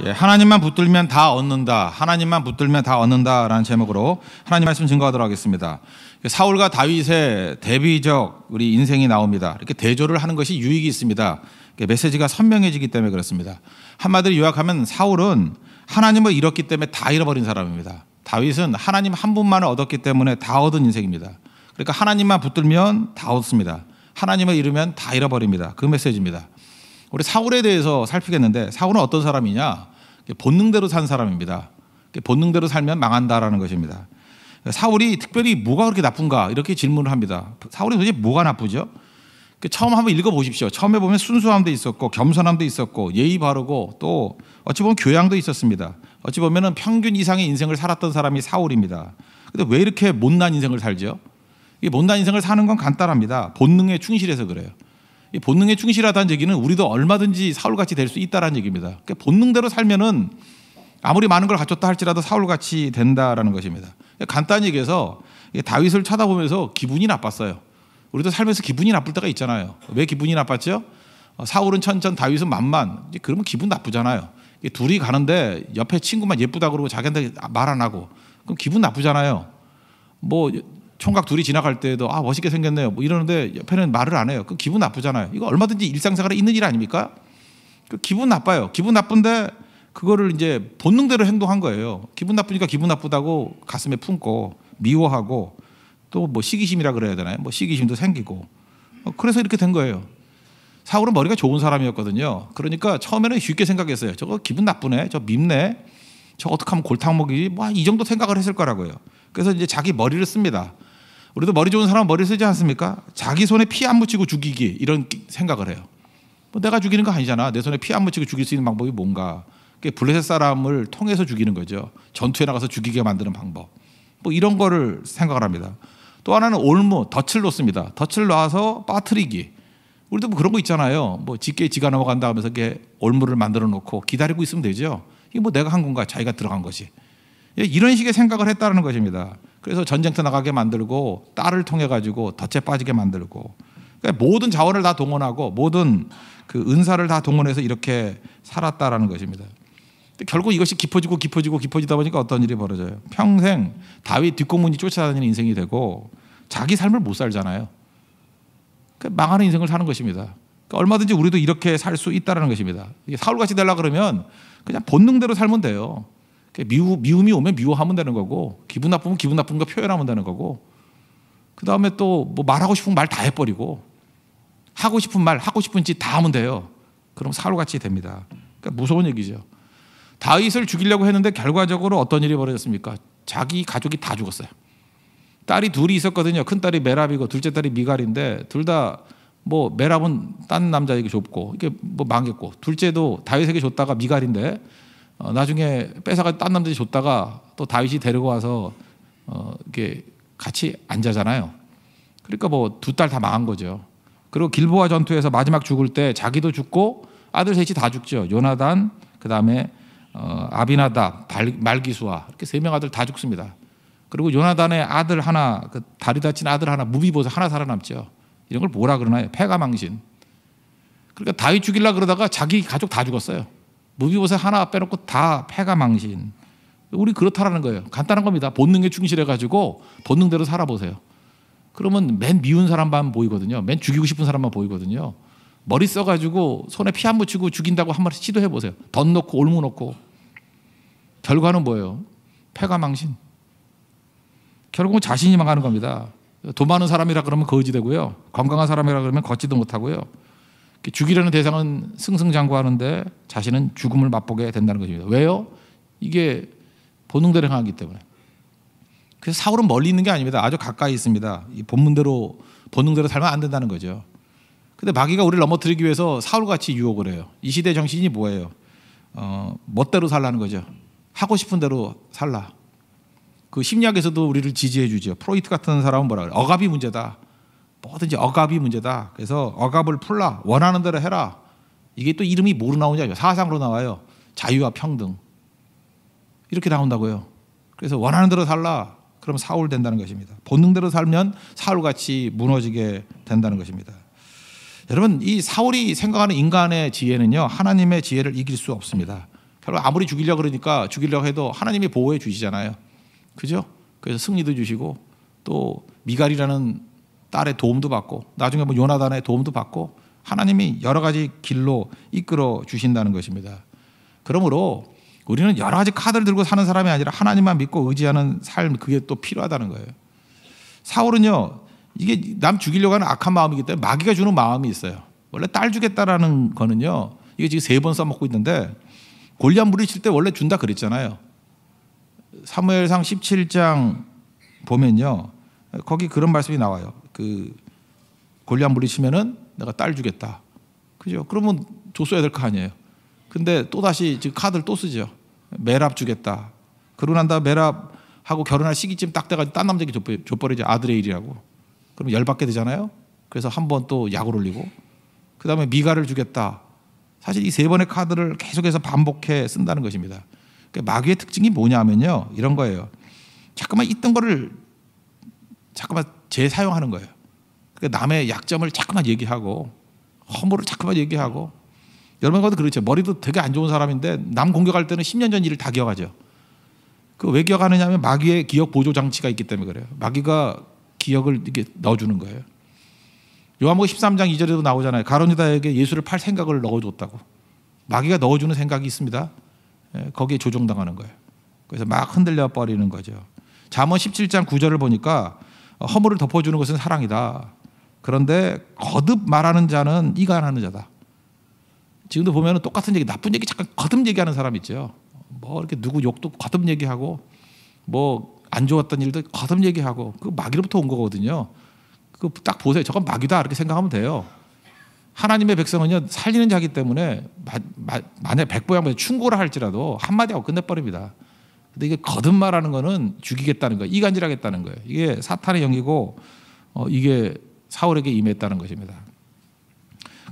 예, 하나님만 붙들면 다 얻는다. 하나님만 붙들면 다 얻는다라는 제목으로 하나님 말씀 증거하도록 하겠습니다. 사울과 다윗의 대비적 우리 인생이 나옵니다. 이렇게 대조를 하는 것이 유익이 있습니다. 메시지가 선명해지기 때문에 그렇습니다. 한마디로 요약하면 사울은 하나님을 잃었기 때문에 다 잃어버린 사람입니다. 다윗은 하나님 한 분만을 얻었기 때문에 다 얻은 인생입니다. 그러니까 하나님만 붙들면 다 얻습니다. 하나님을 잃으면 다 잃어버립니다. 그 메시지입니다. 우리 사울에 대해서 살피겠는데, 사울은 어떤 사람이냐? 본능대로 산 사람입니다. 본능대로 살면 망한다라는 것입니다. 사울이 특별히 뭐가 그렇게 나쁜가 이렇게 질문을 합니다. 사울이 도대체 뭐가 나쁘죠? 처음 한번 읽어보십시오. 처음에 보면 순수함도 있었고 겸손함도 있었고 예의 바르고 또 어찌 보면 교양도 있었습니다. 어찌 보면 평균 이상의 인생을 살았던 사람이 사울입니다. 근데 왜 이렇게 못난 인생을 살죠? 이 못난 인생을 사는 건 간단합니다. 본능에 충실해서 그래요. 이 본능에 충실하다는 얘기는 우리도 얼마든지 사울같이 될 수 있다는 얘기입니다. 그러니까 본능대로 살면은 아무리 많은 걸 갖췄다 할지라도 사울같이 된다라는 것입니다. 간단히 얘기해서 다윗을 쳐다보면서 기분이 나빴어요. 우리도 살면서 기분이 나쁠 때가 있잖아요. 왜 기분이 나빴죠? 사울은 천천, 다윗은 만만. 그러면 기분 나쁘잖아요. 둘이 가는데 옆에 친구만 예쁘다 그러고 자기한테 말 안 하고 그럼 기분 나쁘잖아요. 뭐 총각 둘이 지나갈 때도 멋있게 생겼네요 뭐 이러는데 옆에는 말을 안 해요. 그 기분 나쁘잖아요. 이거 얼마든지 일상생활에 있는 일 아닙니까? 그 기분 나빠요. 기분 나쁜데 그거를 이제 본능대로 행동한 거예요. 기분 나쁘니까 기분 나쁘다고 가슴에 품고 미워하고 또 뭐 시기심이라 그래야 되나요? 뭐 시기심도 생기고 그래서 이렇게 된 거예요. 사울은 머리가 좋은 사람이었거든요. 그러니까 처음에는 쉽게 생각했어요. 저거 기분 나쁘네, 저 밉네, 저 어떻게 하면 골탕 먹이지, 뭐 이 정도 생각을 했을 거라고요. 그래서 이제 자기 머리를 씁니다. 우리도 머리 좋은 사람은 머리를 쓰지 않습니까? 자기 손에 피 안 묻히고 죽이기 이런 생각을 해요. 뭐 내가 죽이는 거 아니잖아. 내 손에 피 안 묻히고 죽일 수 있는 방법이 뭔가? 블레셋 사람을 통해서 죽이는 거죠. 전투에 나가서 죽이게 만드는 방법. 뭐 이런 거를 생각을 합니다. 또 하나는 올무, 덫을 놓습니다. 덫을 놔서 빠뜨리기. 우리도 뭐 그런 거 있잖아요. 뭐 짙게 지가 넘어간다 하면서 이렇게 올무를 만들어 놓고 기다리고 있으면 되죠. 이게 뭐 내가 한 건가? 자기가 들어간 것이. 이런 식의 생각을 했다는 것입니다. 그래서 전쟁터 나가게 만들고 딸을 통해 가지고 덫에 빠지게 만들고 그러니까 모든 자원을 다 동원하고 모든 그 은사를 다 동원해서 이렇게 살았다라는 것입니다. 결국 이것이 깊어지다 보니까 어떤 일이 벌어져요. 평생 다윗 뒷공문이 쫓아다니는 인생이 되고 자기 삶을 못 살잖아요. 그러니까 망하는 인생을 사는 것입니다. 그러니까 얼마든지 우리도 이렇게 살 수 있다는 것입니다. 사울같이 되려고 그러면 그냥 본능대로 살면 돼요. 미움이 오면 미워하면 되는 거고 기분 나쁘면 기분 나쁜 거 표현하면 되는 거고 그다음에 또 뭐 말하고 싶은 말 다 해버리고 하고 싶은 말 하고 싶은 짓 다 하면 돼요. 그럼 사울같이 됩니다. 그러니까 무서운 얘기죠. 다윗을 죽이려고 했는데 결과적으로 어떤 일이 벌어졌습니까? 자기 가족이 다 죽었어요. 딸이 둘이 있었거든요. 큰 딸이 메랍이고 둘째 딸이 미갈인데 둘 다 뭐 메랍은 딴 남자에게 줬고 이게 뭐 망했고 둘째도 다윗에게 줬다가 미갈인데 나중에 뺏어가 딴 남자에게 줬다가 또 다윗이 데리고 와서 이게 같이 안 자잖아요. 그러니까 뭐 두 딸 다 망한 거죠. 그리고 길보아 전투에서 마지막 죽을 때 자기도 죽고 아들 셋이 다 죽죠. 요나단, 그 다음에 아비나답, 말기수아 이렇게 세 명 아들 다 죽습니다. 그리고 요나단의 아들 하나, 그 다리 다친 아들 하나, 무비보셋 하나 살아남죠. 이런 걸 뭐라 그러나요? 패가망신. 그러니까 다윗 죽이려고 그러다가 자기 가족 다 죽었어요. 무비보셋 하나 빼놓고 다 패가망신. 우리 그렇다라는 거예요. 간단한 겁니다. 본능에 충실해가지고 본능대로 살아보세요. 그러면 맨 미운 사람만 보이거든요. 맨 죽이고 싶은 사람만 보이거든요. 머리 써가지고 손에 피 안 묻히고 죽인다고 한 마디 시도해보세요. 덧 놓고 올무 놓고. 결과는 뭐예요? 패가망신. 결국은 자신이 망하는 겁니다. 돈 많은 사람이라 그러면 거지 되고요. 건강한 사람이라 그러면 걷지도 못하고요. 죽이려는 대상은 승승장구하는데 자신은 죽음을 맛보게 된다는 것입니다. 왜요? 이게 본능대로 행하기 때문에. 그래서 사울은 멀리 있는 게 아닙니다. 아주 가까이 있습니다. 이 본능대로 살면 안 된다는 거죠. 근데 마귀가 우리를 넘어뜨리기 위해서 사울같이 유혹을 해요. 이 시대 정신이 뭐예요? 멋대로 살라는 거죠. 하고 싶은 대로 살라. 그 심리학에서도 우리를 지지해 주죠. 프로이트 같은 사람은 뭐라 그래요? 억압이 문제다. 뭐든지 억압이 문제다. 그래서 억압을 풀라. 원하는 대로 해라. 이게 또 이름이 뭐로 나오냐면 사상으로 나와요. 자유와 평등. 이렇게 나온다고요. 그래서 원하는 대로 살라. 그럼 사울 된다는 것입니다. 본능대로 살면 사울같이 무너지게 된다는 것입니다. 여러분, 이 사울이 생각하는 인간의 지혜는요, 하나님의 지혜를 이길 수 없습니다. 별로 아무리 죽이려고 그러니까 죽이려고 해도 하나님이 보호해 주시잖아요. 그죠? 그래서 승리도 주시고 또 미갈이라는 딸의 도움도 받고 나중에 뭐 요나단의 도움도 받고 하나님이 여러 가지 길로 이끌어 주신다는 것입니다. 그러므로 우리는 여러 가지 카드를 들고 사는 사람이 아니라 하나님만 믿고 의지하는 삶, 그게 또 필요하다는 거예요. 사울은요, 이게 남 죽이려고 하는 악한 마음이기 때문에 마귀가 주는 마음이 있어요. 원래 딸 주겠다라는 거는요, 이게 지금 3번 써먹고 있는데 골리앗 물리칠 때 원래 준다 그랬잖아요. 사무엘상 17장 보면요, 거기 그런 말씀이 나와요. 그 골리앗 물리치면은 내가 딸 주겠다. 그죠? 그러면 줬어야 될 거 아니에요. 근데 또 다시 지금 카드를 또 쓰죠. 메랍 주겠다. 그러고 난 다음 메랍하고 결혼할 시기쯤 딱 돼가지고 딴 남자에게 줘버리죠. 아들의 일이라고. 그럼 열받게 되잖아요. 그래서 한 번 또 약을 올리고 그 다음에 미갈을 주겠다. 사실 이 3번의 카드를 계속해서 반복해 쓴다는 것입니다. 그러니까 마귀의 특징이 뭐냐면요, 이런 거예요. 자꾸만 있던 거를 자꾸만 재사용하는 거예요. 그러니까 남의 약점을 자꾸만 얘기하고 허물을 자꾸만 얘기하고, 여러분과도 그렇죠. 머리도 되게 안 좋은 사람인데 남 공격할 때는 10년 전 일을 다 기억하죠. 그 왜 기억하느냐 하면 마귀의 기억 보조 장치가 있기 때문에 그래요. 마귀가 기억을 이렇게 넣어주는 거예요. 요한복음 13장 2절에도 나오잖아요. 가룟 유다에게 예수를 팔 생각을 넣어줬다고. 마귀가 넣어주는 생각이 있습니다. 거기에 조종당하는 거예요. 그래서 막 흔들려 버리는 거죠. 잠언 17장 9절을 보니까 허물을 덮어주는 것은 사랑이다. 그런데 거듭 말하는 자는 이간하는 자다. 지금도 보면 똑같은 얘기, 나쁜 얘기 잠깐 거듭 얘기하는 사람 있죠. 뭐 이렇게 누구 욕도 거듭 얘기하고 뭐 안 좋았던 일도 거듭 얘기하고, 그 마귀로부터 온 거거든요. 그 딱 보세요. 저건 마귀다 이렇게 생각하면 돼요. 하나님의 백성은요, 살리는 자기 때문에 만약 백보양보에 충고를 할지라도 한마디 하고 끝내버립니다. 근데 이게 거듭말하는 거는 죽이겠다는 거예요. 이간질하겠다는 거예요. 이게 사탄의 영이고 이게 사울에게 임했다는 것입니다.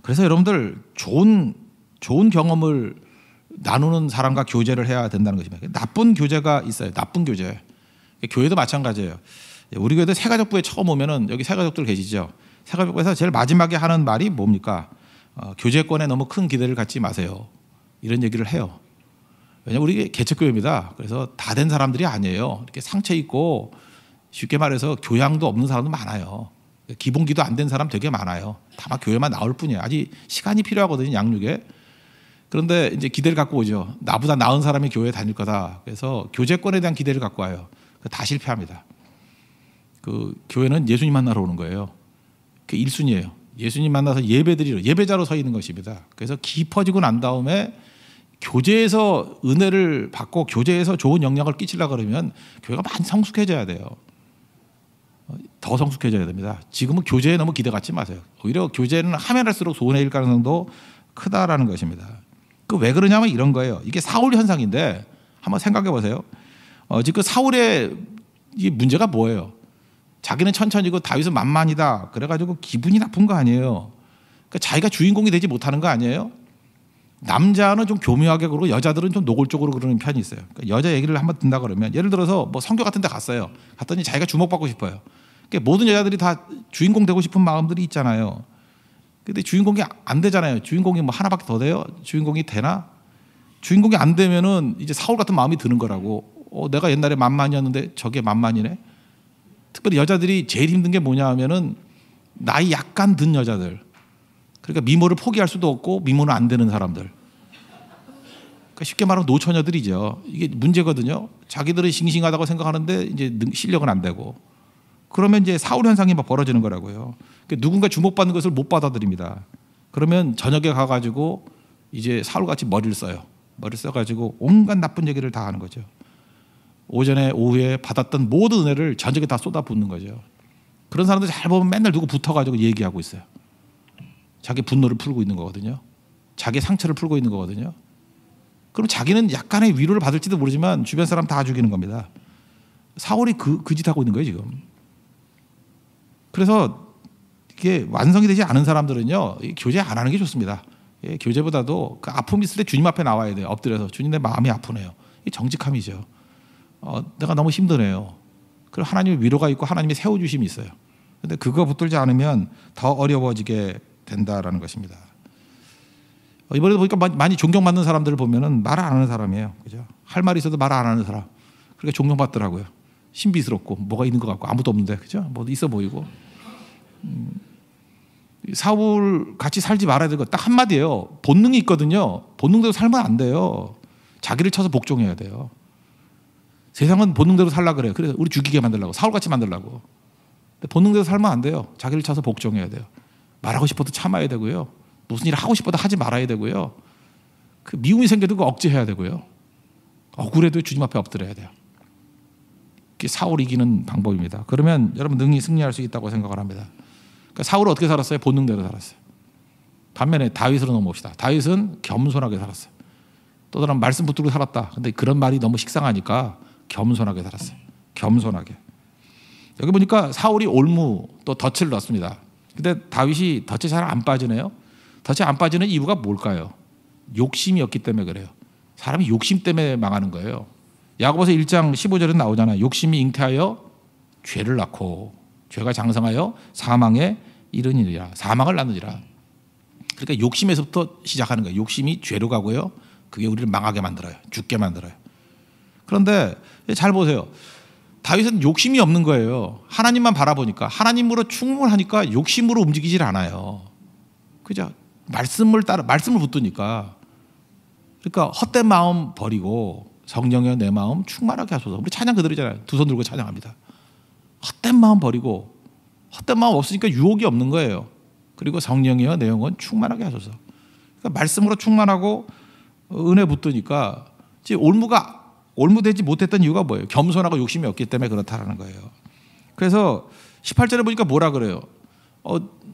그래서 여러분들 좋은 경험을 나누는 사람과 교제를 해야 된다는 것입니다. 나쁜 교제가 있어요. 나쁜 교제. 교회도 마찬가지예요. 우리 교회도 새가족부에 처음 오면은, 여기 새가족들 계시죠? 새가족부에서 제일 마지막에 하는 말이 뭡니까? 교제권에 너무 큰 기대를 갖지 마세요. 이런 얘기를 해요. 왜냐하면 우리 개척교회입니다. 그래서 다 된 사람들이 아니에요. 이렇게 상처 있고 쉽게 말해서 교양도 없는 사람도 많아요. 기본기도 안 된 사람 되게 많아요. 다만 교회만 나올 뿐이에요. 아직 시간이 필요하거든요, 양육에. 그런데 이제 기대를 갖고 오죠. 나보다 나은 사람이 교회에 다닐 거다. 그래서 교제권에 대한 기대를 갖고 와요. 다 실패합니다. 그 교회는 예수님 만나러 오는 거예요. 그 1순위예요. 예수님 만나서 예배드리러, 예배자로 서 있는 것입니다. 그래서 깊어지고 난 다음에 교제에서 은혜를 받고 교제에서 좋은 영향을 끼치려고 그러면 교회가 많이 성숙해져야 돼요. 더 성숙해져야 됩니다. 지금은 교제에 너무 기대 갖지 마세요. 오히려 교제는 하면 할수록 손해일 가능성도 크다라는 것입니다. 그 왜 그러냐면 이런 거예요. 이게 사울 현상인데 한번 생각해 보세요. 지금 사울의 이 문제가 뭐예요? 자기는 천천히고 다윗은 만만이다. 그래가지고 기분이 나쁜 거 아니에요. 그러니까 자기가 주인공이 되지 못하는 거 아니에요? 남자는 좀 교묘하게 그러고 여자들은 좀 노골적으로 그러는 편이 있어요. 그러니까 여자 얘기를 한번 듣는다 그러면, 예를 들어서 뭐 성교 같은 데 갔어요. 갔더니 자기가 주목받고 싶어요. 그러니까 모든 여자들이 다 주인공 되고 싶은 마음들이 있잖아요. 근데 주인공이 안 되잖아요. 주인공이 뭐 하나밖에 더 돼요? 주인공이 되나? 주인공이 안 되면은 이제 사울 같은 마음이 드는 거라고. 내가 옛날에 만만이었는데 저게 만만이네. 특별히 여자들이 제일 힘든 게 뭐냐 하면은 나이 약간 든 여자들. 그러니까 미모를 포기할 수도 없고 미모는 안 되는 사람들. 그러니까 쉽게 말하면 노처녀들이죠. 이게 문제거든요. 자기들은 싱싱하다고 생각하는데 이제 실력은 안 되고. 그러면 이제 사울 현상이 막 벌어지는 거라고요. 그러니까 누군가 주목받는 것을 못 받아들입니다. 그러면 저녁에 가가지고 이제 사울같이 머리를 써요. 머리를 써가지고 온갖 나쁜 얘기를 다 하는 거죠. 오전에 오후에 받았던 모든 은혜를 저녁에 다 쏟아붓는 거죠. 그런 사람들 잘 보면 맨날 누구 붙어가지고 얘기하고 있어요. 자기 분노를 풀고 있는 거거든요. 자기 상처를 풀고 있는 거거든요. 그럼 자기는 약간의 위로를 받을지도 모르지만 주변 사람 다 죽이는 겁니다. 사울이 그 짓 하고 있는 거예요 지금. 그래서 이게 완성이 되지 않은 사람들은요, 교제 안 하는 게 좋습니다. 교제보다도 그 아픔 있을 때 주님 앞에 나와야 돼요. 엎드려서 주님 내 마음이 아프네요. 이 정직함이죠. 내가 너무 힘드네요. 그리고 하나님의 위로가 있고 하나님의 세워주심이 있어요. 그런데 그거 붙들지 않으면 더 어려워지게 된다라는 것입니다. 이번에도 보니까 많이 존경받는 사람들을 보면은 말을 안 하는 사람이에요. 그죠? 할 말이 있어도 말 안 하는 사람. 그러니까 존경받더라고요. 신비스럽고 뭐가 있는 것 같고 아무도 없는데 그죠? 뭐 있어 보이고. 사울 같이 살지 말아야 되고 딱 한마디예요. 본능이 있거든요. 본능대로 살면 안 돼요. 자기를 쳐서 복종해야 돼요. 세상은 본능대로 살라 그래요. 그래서 우리 죽이게 만들려고 사울같이 만들려고. 본능대로 살면 안 돼요. 자기를 쳐서 복종해야 돼요. 말하고 싶어도 참아야 되고요. 무슨 일을 하고 싶어도 하지 말아야 되고요. 그 미움이 생겨도 그거 억제해야 되고요. 억울해도 주님 앞에 엎드려야 돼요. 그게 사울이 이기는 방법입니다. 그러면 여러분 능히 승리할 수 있다고 생각을 합니다. 그러니까 사울은 어떻게 살았어요? 본능대로 살았어요. 반면에 다윗으로 넘어옵시다. 다윗은 겸손하게 살았어요. 또 다른 말씀 붙들고 살았다. 근데 그런 말이 너무 식상하니까 겸손하게 살았어요. 겸손하게. 여기 보니까 사울이 올무 또 덫을 넣습니다. 근데 다윗이 덫에 잘 안 빠지네요. 덫에 안 빠지는 이유가 뭘까요? 욕심이었기 때문에 그래요. 사람이 욕심 때문에 망하는 거예요. 야고보서 1장 15절에 나오잖아요. 욕심이 잉태하여 죄를 낳고 죄가 장성하여 사망에 이르니라. 사망을 낳느니라. 그러니까 욕심에서부터 시작하는 거예요. 욕심이 죄로 가고요. 그게 우리를 망하게 만들어요. 죽게 만들어요. 그런데 잘 보세요. 다윗은 욕심이 없는 거예요. 하나님만 바라보니까 하나님으로 충분하니까 욕심으로 움직이질 않아요. 그죠? 말씀을 붙드니까. 그러니까 헛된 마음 버리고 성령여 내 마음 충만하게 하소서. 우리 찬양 그대로잖아요. 두 손 들고 찬양합니다. 헛된 마음 버리고 헛된 마음 없으니까 유혹이 없는 거예요. 그리고 성령여 내 영혼 충만하게 하소서. 그러니까 말씀으로 충만하고 은혜 붙드니까 올무되지 못했던 이유가 뭐예요? 겸손하고 욕심이 없기 때문에 그렇다라는 거예요. 그래서 18절에 보니까 뭐라 그래요?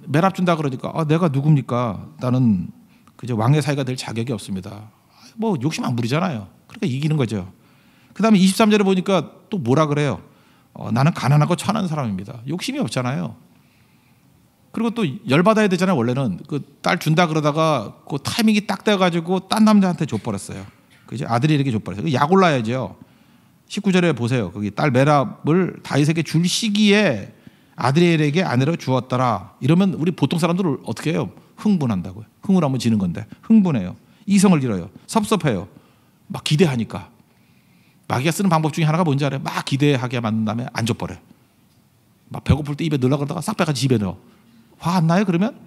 매랍 준다 그러니까 내가 누굽니까? 나는 그저 왕의 사이가 될 자격이 없습니다. 뭐 욕심 안 부리잖아요. 그러니까 이기는 거죠. 그 다음에 23절에 보니까 또 뭐라 그래요? 나는 가난하고 천한 사람입니다. 욕심이 없잖아요. 그리고 또 열받아야 되잖아요. 원래는 그 딸 준다 그러다가 그 타이밍이 딱 돼가지고 딴 남자한테 줘버렸어요. 그죠? 아들에게 줘버렸어요. 약 올라야죠. 19절에 보세요. 거기 딸 메랍을 다윗에게 줄 시기에 아드리엘에게 아내로 주었더라. 이러면 우리 보통 사람들은 어떻게 해요? 흥분한다고요. 흥분하면 지는 건데 흥분해요. 이성을 잃어요. 섭섭해요. 막 기대하니까. 마귀가 쓰는 방법 중에 하나가 뭔지 알아요? 막 기대하게 만든 다음에 안 줘버려요. 막 배고플 때 입에 넣으려고 그러다가 싹 빼가지고 집에 넣어. 화 안 나요? 그러면?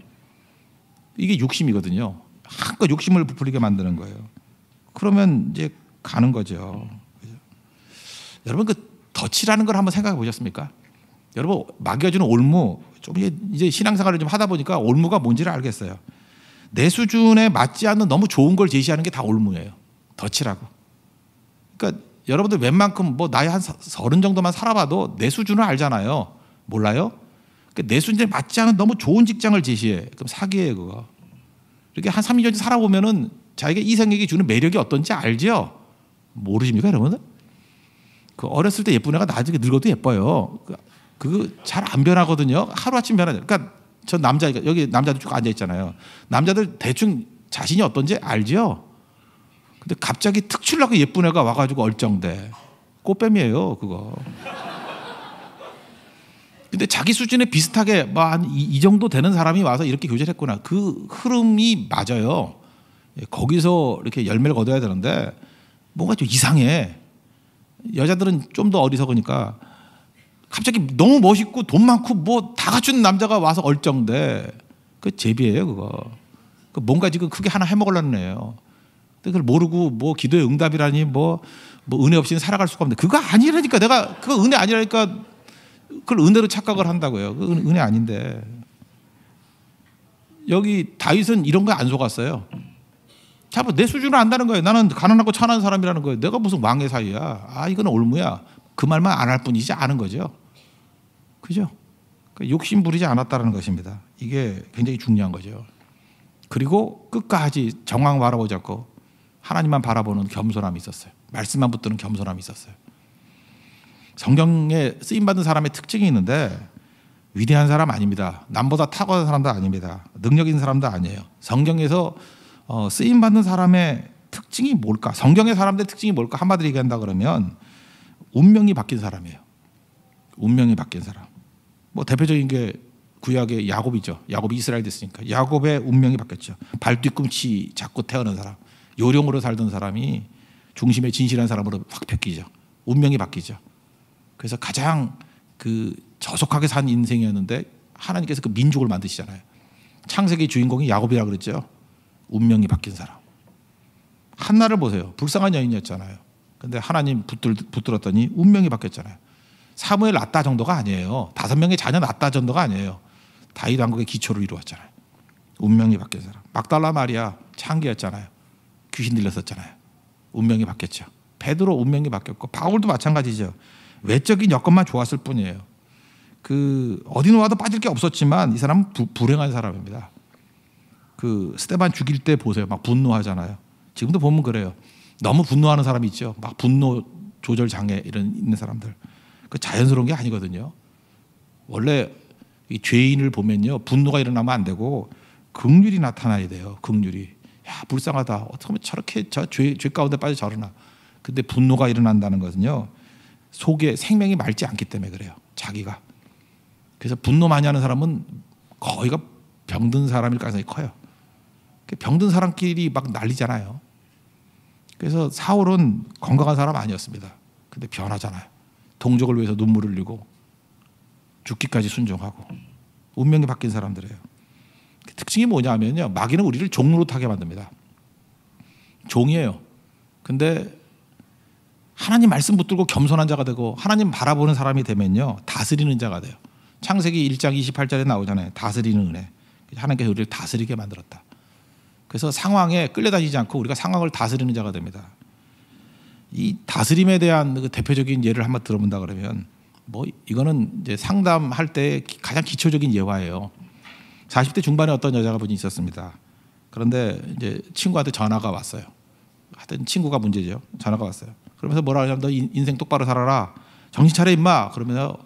이게 욕심이거든요. 한껏 욕심을 부풀리게 만드는 거예요. 그러면 이제 가는 거죠. 그죠? 여러분 그 덫이라는 걸 한번 생각해 보셨습니까? 여러분 마귀가 주는 올무 좀 이제 신앙생활을 좀 하다 보니까 올무가 뭔지를 알겠어요. 내 수준에 맞지 않는 너무 좋은 걸 제시하는 게 다 올무예요. 덫이라고. 그러니까 여러분들 웬만큼 뭐 나이 한 30 정도만 살아봐도 내 수준을 알잖아요. 몰라요? 그러니까 내 수준에 맞지 않은 너무 좋은 직장을 제시해. 그럼 사기예요 그거. 이렇게 한 3년 살아보면은 자기가 이 생에게 주는 매력이 어떤지 알죠? 모르십니까 여러분들? 그 어렸을 때 예쁜 애가 나중에 늙어도 예뻐요. 그거 잘 안 변하거든요. 하루아침 변하죠. 그러니까 저 남자 여기 남자들 쭉 앉아 있잖아요. 남자들 대충 자신이 어떤지 알죠? 근데 갑자기 특출나게 예쁜 애가 와가지고 얼쩡대. 꽃뱀이에요 그거. 근데 자기 수준에 비슷하게 뭐 한 이 정도 되는 사람이 와서 이렇게 교제를 했구나. 그 흐름이 맞아요. 거기서 이렇게 열매를 거둬야 되는데 뭔가 좀 이상해. 여자들은 좀 더 어리석으니까 갑자기 너무 멋있고 돈 많고 뭐 다 갖춘 남자가 와서 얼쩡대. 그 제비예요 그거. 그 뭔가 지금 크게 하나 해먹으려는 애예요. 근데 그걸 모르고 뭐 기도의 응답이라니 뭐 은혜 없이는 살아갈 수가 없는데 그거 아니라니까. 내가 그거 은혜 아니라니까 그걸 은혜로 착각을 한다고요. 그 은혜 아닌데. 여기 다윗은 이런 거 안 속았어요. 자, 내 수준을 안다는 거예요. 나는 가난하고 천한 사람이라는 거예요. 내가 무슨 왕의 사위야. 이건 올무야. 그 말만 안 할 뿐이지 아는 거죠. 그죠? 그러니까 욕심 부리지 않았다는 것입니다. 이게 굉장히 중요한 거죠. 그리고 끝까지 정황 바라보지 않고 하나님만 바라보는 겸손함이 있었어요. 말씀만 붙드는 겸손함이 있었어요. 성경에 쓰임받은 사람의 특징이 있는데 위대한 사람 아닙니다. 남보다 탁월한 사람도 아닙니다. 능력 있는 사람도 아니에요. 성경에서 쓰임받는 사람의 특징이 뭘까? 성경의 사람들의 특징이 뭘까? 한마디로 얘기한다 그러면 운명이 바뀐 사람이에요. 운명이 바뀐 사람. 뭐 대표적인 게 구약의 야곱이죠. 야곱이 이스라엘 됐으니까 야곱의 운명이 바뀌었죠. 발 뒤꿈치 잡고 태어난 사람, 요령으로 살던 사람이 중심에 진실한 사람으로 확 바뀌죠. 운명이 바뀌죠. 그래서 가장 그 저속하게 산 인생이었는데 하나님께서 그 민족을 만드시잖아요. 창세기 주인공이 야곱이라 그랬죠. 운명이 바뀐 사람. 한나를 보세요. 불쌍한 여인이었잖아요. 근데 하나님 붙들었더니 운명이 바뀌었잖아요. 사무엘 낳다 정도가 아니에요. 5명의 자녀 낳다 정도가 아니에요. 다윗 왕국의 기초를 이루었잖아요. 운명이 바뀐 사람. 막달라 마리아 창기였잖아요. 귀신 들렸었잖아요. 운명이 바뀌었죠. 베드로 운명이 바뀌었고 바울도 마찬가지죠. 외적인 여건만 좋았을 뿐이에요. 그 어디 와도 빠질 게 없었지만 이 사람은 불행한 사람입니다. 그 스데반 죽일 때 보세요. 막 분노하잖아요. 지금도 보면 그래요. 너무 분노하는 사람이 있죠. 막 분노 조절 장애 이런 있는 사람들. 그 자연스러운 게 아니거든요. 원래 이 죄인을 보면요, 분노가 일어나면 안 되고 긍휼이 나타나야 돼요. 긍휼이. 야, 불쌍하다. 어떻게 하면 저렇게 죄 가운데 빠져 저러나. 근데 분노가 일어난다는 것은요, 속에 생명이 맑지 않기 때문에 그래요. 자기가. 그래서 분노 많이 하는 사람은 거의가 병든 사람일 가능성이 커요. 병든 사람끼리 막 난리잖아요. 그래서 사울은 건강한 사람 아니었습니다. 근데 변하잖아요. 동족을 위해서 눈물을 흘리고 죽기까지 순종하고 운명이 바뀐 사람들이에요. 특징이 뭐냐면요, 마귀는 우리를 종노릇하게 만듭니다. 종이에요. 근데 하나님 말씀 붙들고 겸손한 자가 되고 하나님 바라보는 사람이 되면요, 다스리는 자가 돼요. 창세기 1장 28절에 나오잖아요. 다스리는 은혜. 하나님께서 우리를 다스리게 만들었다. 그래서 상황에 끌려다니지 않고 우리가 상황을 다스리는 자가 됩니다. 이 다스림에 대한 그 대표적인 예를 한번 들어본다 그러면 뭐 이거는 이제 상담할 때 가장 기초적인 예화예요. 40대 중반에 어떤 여자가 분이 있었습니다. 그런데 이제 친구한테 전화가 왔어요. 하여튼 친구가 문제죠. 전화가 왔어요. 그러면서 뭐라 하냐면 너 인생 똑바로 살아라. 정신 차려 임마. 그러면서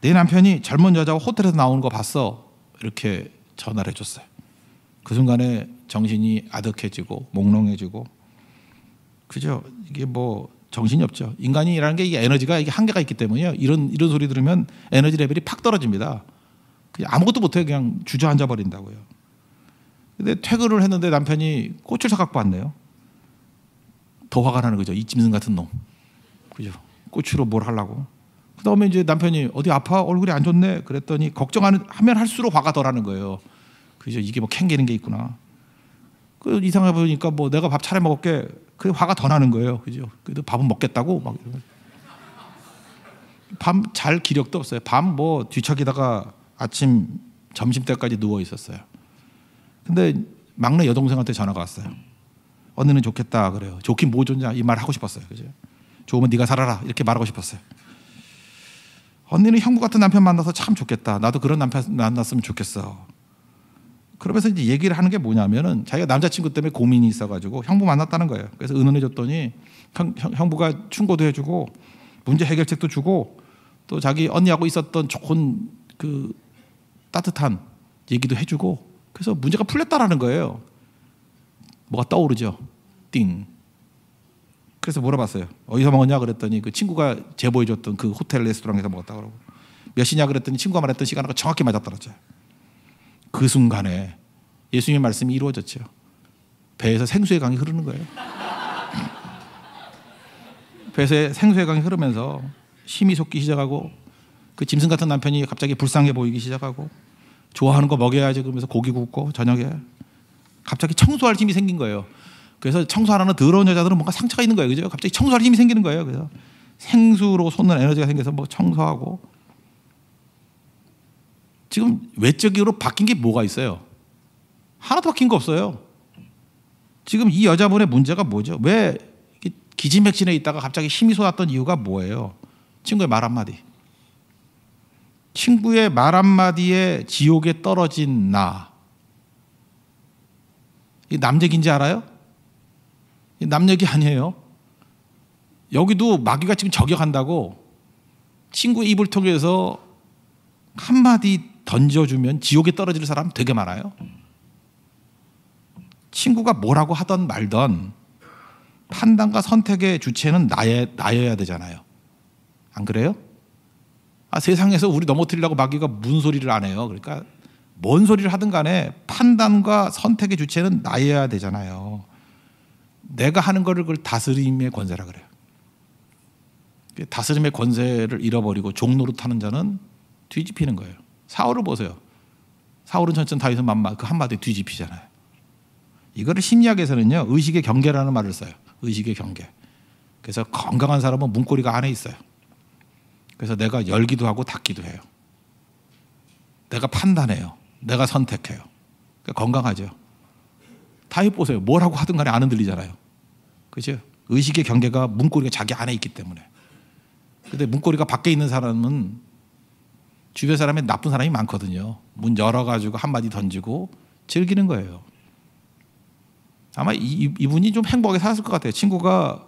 내 남편이 젊은 여자와 호텔에서 나오는 거 봤어. 이렇게 전화를 해줬어요. 그 순간에 정신이 아득해지고 몽롱해지고, 그죠? 이게 뭐 정신이 없죠. 인간이라는 게 이게 에너지가 이게 한계가 있기 때문에요. 이런 소리 들으면 에너지 레벨이 팍 떨어집니다. 그냥 아무것도 못해 그냥 주저앉아 버린다고요. 근데 퇴근을 했는데 남편이 꽃을 사갖고 왔네요. 더 화가 나는 거죠. 이 짐승 같은 놈. 그죠? 꽃으로 뭘 하려고. 그다음에 이제 남편이 어디 아파? 얼굴이 안 좋네. 그랬더니 걱정하면 할수록 화가 더 나는 거예요. 그죠? 이게 뭐 캥기는 게 있구나. 그 이상해 보니까 뭐 내가 밥 차려 먹을게. 그 화가 더 나는 거예요. 그죠? 그래도 밥은 먹겠다고 막 이러면. 밤 잘 기력도 없어요. 밤 뭐 뒤척이다가 아침 점심 때까지 누워 있었어요. 근데 막내 여동생한테 전화가 왔어요. 언니는 좋겠다 그래요. 좋긴 뭐 좋냐 이 말 하고 싶었어요. 그죠? 좋으면 네가 살아라 이렇게 말하고 싶었어요. 언니는 형부 같은 남편 만나서 참 좋겠다. 나도 그런 남편 만났으면 좋겠어. 그러면서 이제 얘기를 하는 게 뭐냐면은 자기가 남자친구 때문에 고민이 있어가지고 형부 만났다는 거예요. 그래서 의논해줬더니 형부가 충고도 해주고 문제 해결책도 주고 또 자기 언니하고 있었던 좋은 그 따뜻한 얘기도 해주고 그래서 문제가 풀렸다라는 거예요. 뭐가 떠오르죠? 띵. 그래서 물어봤어요. 어디서 먹었냐 그랬더니 그 친구가 제보해줬던 그 호텔 레스토랑에서 먹었다 그러고 몇 시냐 그랬더니 친구가 말했던 시간하고 정확히 맞아떨어져요. 그 순간에 예수님의 말씀이 이루어졌죠. 배에서 생수의 강이 흐르는 거예요. 배에서 생수의 강이 흐르면서 힘이 솟기 시작하고 그 짐승 같은 남편이 갑자기 불쌍해 보이기 시작하고 좋아하는 거 먹여야지 그러면서 고기 굽고 저녁에 갑자기 청소할 힘이 생긴 거예요. 그래서 청소하는 더러운 여자들은 뭔가 상처가 있는 거예요. 그죠? 갑자기 청소할 힘이 생기는 거예요. 그래서 생수로 솟는 에너지가 생겨서 뭐 청소하고 지금 외적으로 바뀐 게 뭐가 있어요? 하나도 바뀐 거 없어요. 지금 이 여자분의 문제가 뭐죠? 왜 기진맥진해 있다가 갑자기 힘이 솟았던 이유가 뭐예요? 친구의 말 한마디. 친구의 말 한마디에 지옥에 떨어진 나. 이 남 얘기인지 알아요? 남 얘기 아니에요. 여기도 마귀가 지금 저격한다고 친구의 입을 통해서 한마디 던져주면 지옥에 떨어질 사람 되게 많아요. 친구가 뭐라고 하던 말던 판단과 선택의 주체는 나여야 되잖아요. 안 그래요? 세상에서 우리 넘어뜨리려고 마귀가 무슨 소리를 안 해요. 그러니까 뭔 소리를 하든 간에 판단과 선택의 주체는 나여야 되잖아요. 내가 하는 거를 그걸 다스림의 권세라 그래요. 다스림의 권세를 잃어버리고 종노릇하는 자는 뒤집히는 거예요. 사울을 보세요. 사울은 전천 다윗은 만마 그 한마디에 뒤집히잖아요. 이거를 심리학에서는요 의식의 경계라는 말을 써요. 의식의 경계. 그래서 건강한 사람은 문고리가 안에 있어요. 그래서 내가 열기도 하고 닫기도 해요. 내가 판단해요. 내가 선택해요. 그러니까 건강하죠. 다윗 보세요. 뭐라고 하든 간에 안 흔들리잖아요. 그죠? 의식의 경계가 문고리가 자기 안에 있기 때문에. 근데 문고리가 밖에 있는 사람은 주변 사람에 나쁜 사람이 많거든요. 문 열어가지고 한마디 던지고 즐기는 거예요. 아마 이분이 좀 행복하게 살았을 것 같아요. 친구가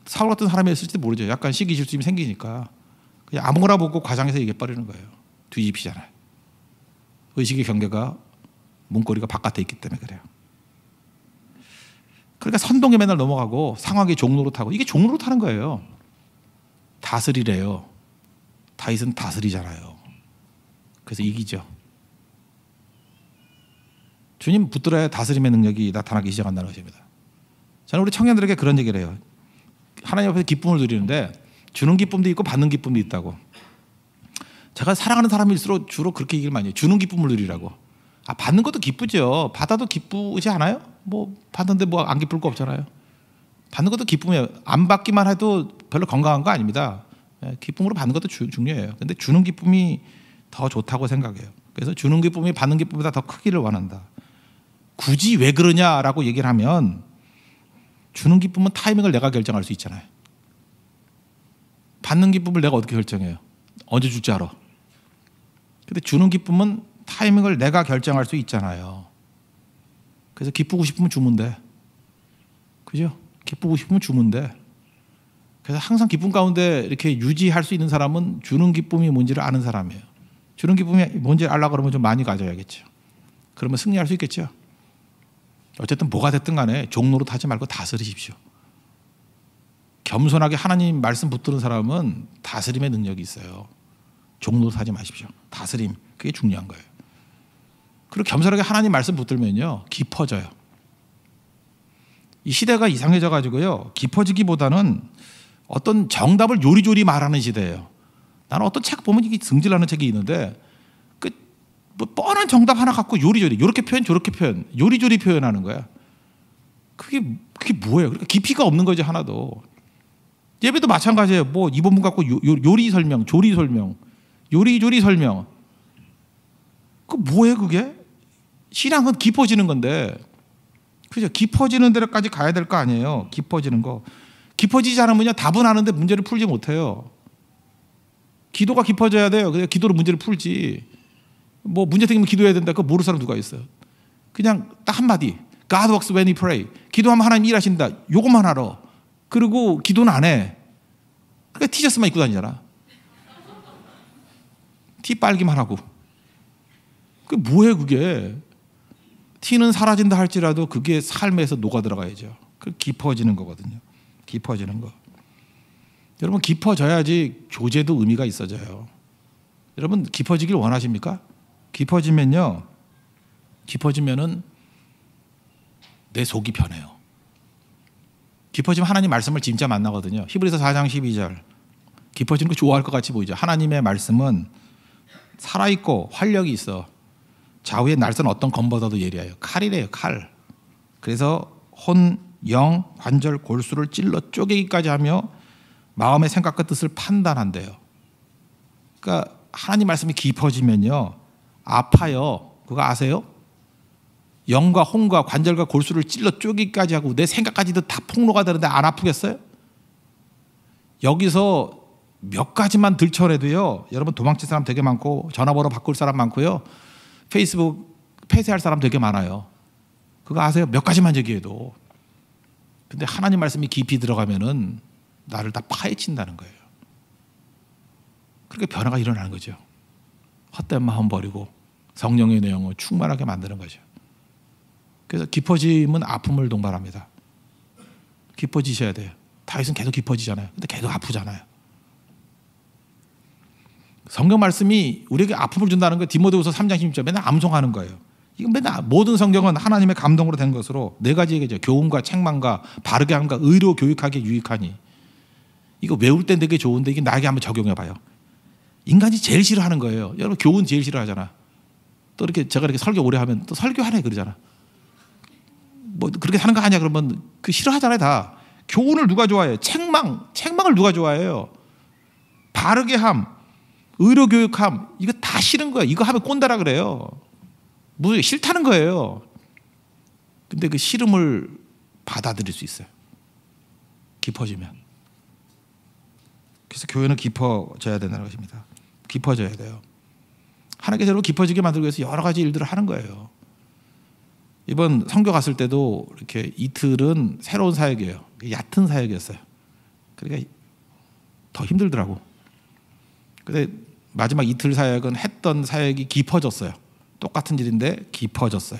사울 같은 사람이었을지도 모르죠. 약간 시기 질투심이 생기니까 그냥 아무거나 보고 과장해서 얘기해버리는 거예요. 뒤집히잖아요. 의식의 경계가 문고리가 바깥에 있기 때문에 그래요. 그러니까 선동에 맨날 넘어가고 상황에 종노릇하고 이게 종노릇하는 거예요. 다스리래요. 다윗은 다스리잖아요. 그래서 이기죠. 주님 붙들어야 다스림의 능력이 나타나기 시작한다는 것입니다. 저는 우리 청년들에게 그런 얘기를 해요. 하나님 앞에서 기쁨을 누리는데 주는 기쁨도 있고 받는 기쁨도 있다고. 제가 사랑하는 사람일수록 주로 그렇게 얘기를 많이 해요. 주는 기쁨을 누리라고. 받는 것도 기쁘죠. 받아도 기쁘지 않아요? 뭐 받는데 뭐 안 기쁠 거 없잖아요. 받는 것도 기쁨이에요. 안 받기만 해도 별로 건강한 거 아닙니다. 기쁨으로 받는 것도 중요해요. 근데 주는 기쁨이 더 좋다고 생각해요. 그래서 주는 기쁨이 받는 기쁨보다 더 크기를 원한다. 굳이 왜 그러냐라고 얘기를 하면 주는 기쁨은 타이밍을 내가 결정할 수 있잖아요. 받는 기쁨을 내가 어떻게 결정해요? 언제 줄지 알아. 근데 주는 기쁨은 타이밍을 내가 결정할 수 있잖아요. 그래서 기쁘고 싶으면 주면 돼. 그죠? 기쁘고 싶으면 주면 돼. 그래서 항상 기쁨 가운데 이렇게 유지할 수 있는 사람은 주는 기쁨이 뭔지를 아는 사람이에요. 주는 기쁨이 뭔지를 알려고 그러면 좀 많이 가져야겠죠. 그러면 승리할 수 있겠죠. 어쨌든 뭐가 됐든 간에 종노릇 하지 말고 다스리십시오. 겸손하게 하나님 말씀 붙드는 사람은 다스림의 능력이 있어요. 종노릇 하지 마십시오. 다스림, 그게 중요한 거예요. 그리고 겸손하게 하나님 말씀 붙들면요 깊어져요. 이 시대가 이상해져 가지고요 깊어지기보다는 어떤 정답을 요리조리 말하는 시대예요. 나는 어떤 책 보면 이게 승질나는 책이 있는데 뭐 뻔한 정답 하나 갖고 요리조리 이렇게 표현 저렇게 표현 요리조리 표현하는 거야. 그게 뭐예요? 그러니까 깊이가 없는 거지 하나도. 예배도 마찬가지예요. 뭐 이 본문 갖고 요리 설명, 조리 설명, 요리조리 설명. 그 뭐예요 그게? 신앙은 깊어지는 건데, 그죠? 깊어지는 데까지 가야 될 거 아니에요. 깊어지는 거. 깊어지지 않으면요 답은 아는데 문제를 풀지 못해요. 기도가 깊어져야 돼요. 그냥 기도로 문제를 풀지. 뭐 문제 생기면 기도해야 된다. 그거 모르는 사람 누가 있어요? 그냥 딱 한마디. God works when we pray. 기도하면 하나님 일하신다. 요것만 알아. 그리고 기도는 안 해. 그러니까 티셔츠만 입고 다니잖아. 티 빨기만 하고. 그게 뭐예요 그게? 티는 사라진다 할지라도 그게 삶에서 녹아 들어가야죠. 그 깊어지는 거거든요. 깊어지는 거. 여러분 깊어져야지 교제도 의미가 있어져요. 여러분 깊어지길 원하십니까? 깊어지면은 내 속이 변해요. 깊어지면 하나님 말씀을 진짜 만나거든요. 히브리서 4장 12절. 깊어지는 거 좋아할 것 같이 보이죠. 하나님의 말씀은 살아있고 활력이 있어. 좌우의 날선 어떤 검보다도 예리해요. 칼이래요. 칼. 그래서 혼, 영, 관절, 골수를 찔러 쪼개기까지 하며 마음의 생각과 뜻을 판단한대요. 그러니까 하나님 말씀이 깊어지면요 아파요. 그거 아세요? 영과 혼과 관절과 골수를 찔러 쪼개기까지 하고 내 생각까지도 다 폭로가 되는데 안 아프겠어요? 여기서 몇 가지만 들춰내도요 여러분 도망칠 사람 되게 많고 전화번호 바꿀 사람 많고요 페이스북 폐쇄할 사람 되게 많아요. 그거 아세요? 몇 가지만 얘기해도. 근데 하나님 말씀이 깊이 들어가면은 나를 다 파헤친다는 거예요. 그렇게 변화가 일어나는 거죠. 헛된 마음 버리고 성령의 내용을 충만하게 만드는 거죠. 그래서 깊어짐은 아픔을 동반합니다. 깊어지셔야 돼요. 다윗은 계속 깊어지잖아요. 근데 계속 아프잖아요. 성경 말씀이 우리에게 아픔을 준다는 거 디모데후서 3장 16절 맨날 암송하는 거예요. 이건 맨날 모든 성경은 하나님의 감동으로 된 것으로 네 가지 얘기죠. 교훈과 책망과 바르게 함과 의로 교육하기에 유익하니. 이거 외울 때 되게 좋은데 이게 나에게 한번 적용해 봐요. 인간이 제일 싫어하는 거예요. 여러분 교훈 제일 싫어하잖아. 또 이렇게 제가 이렇게 설교 오래 하면 또 설교하네 그러잖아. 뭐 그렇게 사는 거 아니야 그러면 그 싫어하잖아요 다. 교훈을 누가 좋아해요? 책망을 누가 좋아해요? 바르게 함, 의로 교육함 이거 다 싫은 거야. 이거 하면 꼰대라 그래요. 무슨 싫다는 거예요. 근데 그 싫음을 받아들일 수 있어요. 깊어지면. 그래서 교회는 깊어져야 된다는 것입니다. 깊어져야 돼요. 하나님께서 여러분 깊어지게 만들기 위해서 여러 가지 일들을 하는 거예요. 이번 선교 갔을 때도 이렇게 이틀은 새로운 사역이에요. 얕은 사역이었어요. 그러니까 더 힘들더라고. 근데 마지막 이틀 사역은 했던 사역이 깊어졌어요. 똑같은 일인데 깊어졌어요.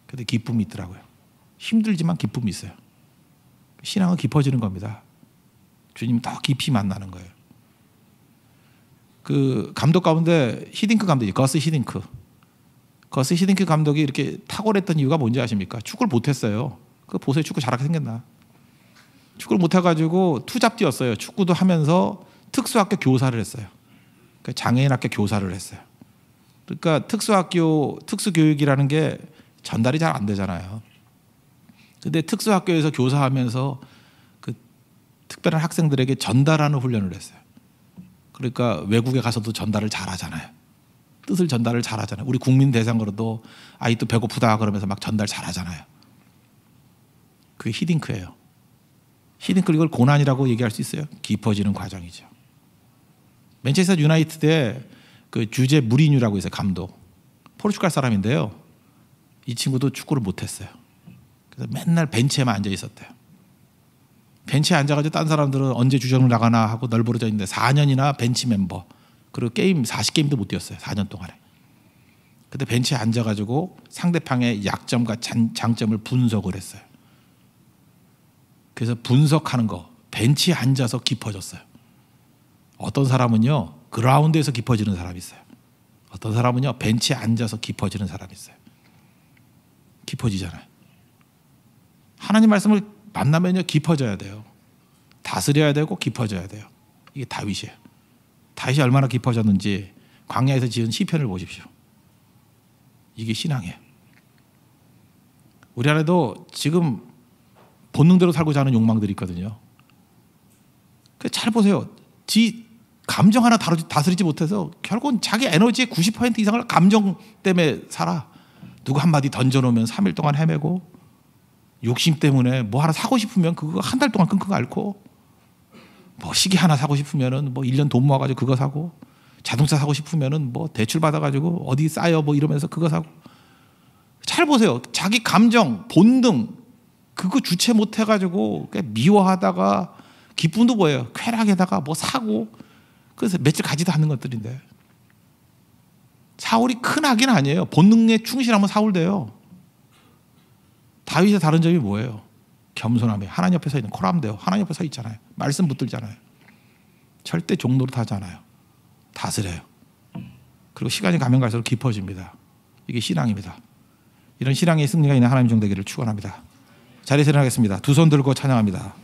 근데 기쁨이 있더라고요. 힘들지만 기쁨이 있어요. 신앙은 깊어지는 겁니다. 주님 더 깊이 만나는 거예요. 그 감독 가운데 히딩크 감독이 거스 히딩크 감독이 이렇게 탁월했던 이유가 뭔지 아십니까? 축구를 못했어요. 그 보세요, 축구 잘하게 생겼나? 축구를 못해가지고 투잡뛰었어요. 축구도 하면서 특수학교 교사를 했어요. 그러니까 장애인학교 교사를 했어요. 그러니까 특수학교 특수교육이라는 게 전달이 잘 안 되잖아요. 근데 특수학교에서 교사하면서 그 특별한 학생들에게 전달하는 훈련을 했어요. 그러니까 외국에 가서도 전달을 잘하잖아요. 뜻을 전달을 잘하잖아요. 우리 국민 대상으로도 아이도 배고프다 그러면서 막 전달 잘하잖아요. 그게 히딩크예요. 히딩크 이걸 고난이라고 얘기할 수 있어요? 깊어지는 과정이죠. 맨체스터 유나이티드에 그 주제 무리뉴라고 있어요. 감독. 포르투갈 사람인데요. 이 친구도 축구를 못했어요. 그래서 맨날 벤치에만 앉아 있었대요. 벤치에 앉아가지고 딴 사람들은 언제 주전을 나가나 하고 널브러져 있는데 4년이나 벤치 멤버. 그리고 게임 40게임도 못 뛰었어요. 4년 동안에. 근데 벤치에 앉아가지고 상대방의 약점과 장점을 분석을 했어요. 그래서 분석하는 거 벤치에 앉아서 깊어졌어요. 어떤 사람은요 그라운드에서 깊어지는 사람이 있어요. 어떤 사람은요 벤치에 앉아서 깊어지는 사람이 있어요. 깊어지잖아요. 하나님 말씀을 만나면요 깊어져야 돼요. 다스려야 되고 깊어져야 돼요. 이게 다윗이에요. 다윗이 얼마나 깊어졌는지 광야에서 지은 시편을 보십시오. 이게 신앙이에요. 우리 안에도 지금 본능대로 살고자 하는 욕망들이 있거든요. 잘 보세요. 지 감정 하나 다스리지 못해서 결국은 자기 에너지의 90% 이상을 감정 때문에 살아. 누구 한마디 던져놓으면 3일 동안 헤매고 욕심 때문에 뭐 하나 사고 싶으면 그거 한 달 동안 끙끙 앓고 뭐 시계 하나 사고 싶으면은 뭐 1년 돈 모아가지고 그거 사고 자동차 사고 싶으면은 뭐 대출 받아가지고 어디 쌓여 뭐 이러면서 그거 사고. 잘 보세요. 자기 감정, 본능 그거 주체 못해가지고 미워하다가 기쁨도 보여요. 쾌락에다가 뭐 사고 그래서 며칠 가지도 않는 것들인데 사울이 큰 악인 아니에요. 본능에 충실하면 사울 돼요. 다윗의 다른 점이 뭐예요? 겸손함에 하나님 옆에 서 있는 코람데요. 하나님 옆에 서 있잖아요. 말씀 붙들잖아요. 절대 종노릇 하지 않아요. 다스려요. 그리고 시간이 가면 갈수록 깊어집니다. 이게 신앙입니다. 이런 신앙의 승리가 있는 하나님 종 되기를 축원합니다. 자리에서 일어나겠습니다. 두 손 들고 찬양합니다.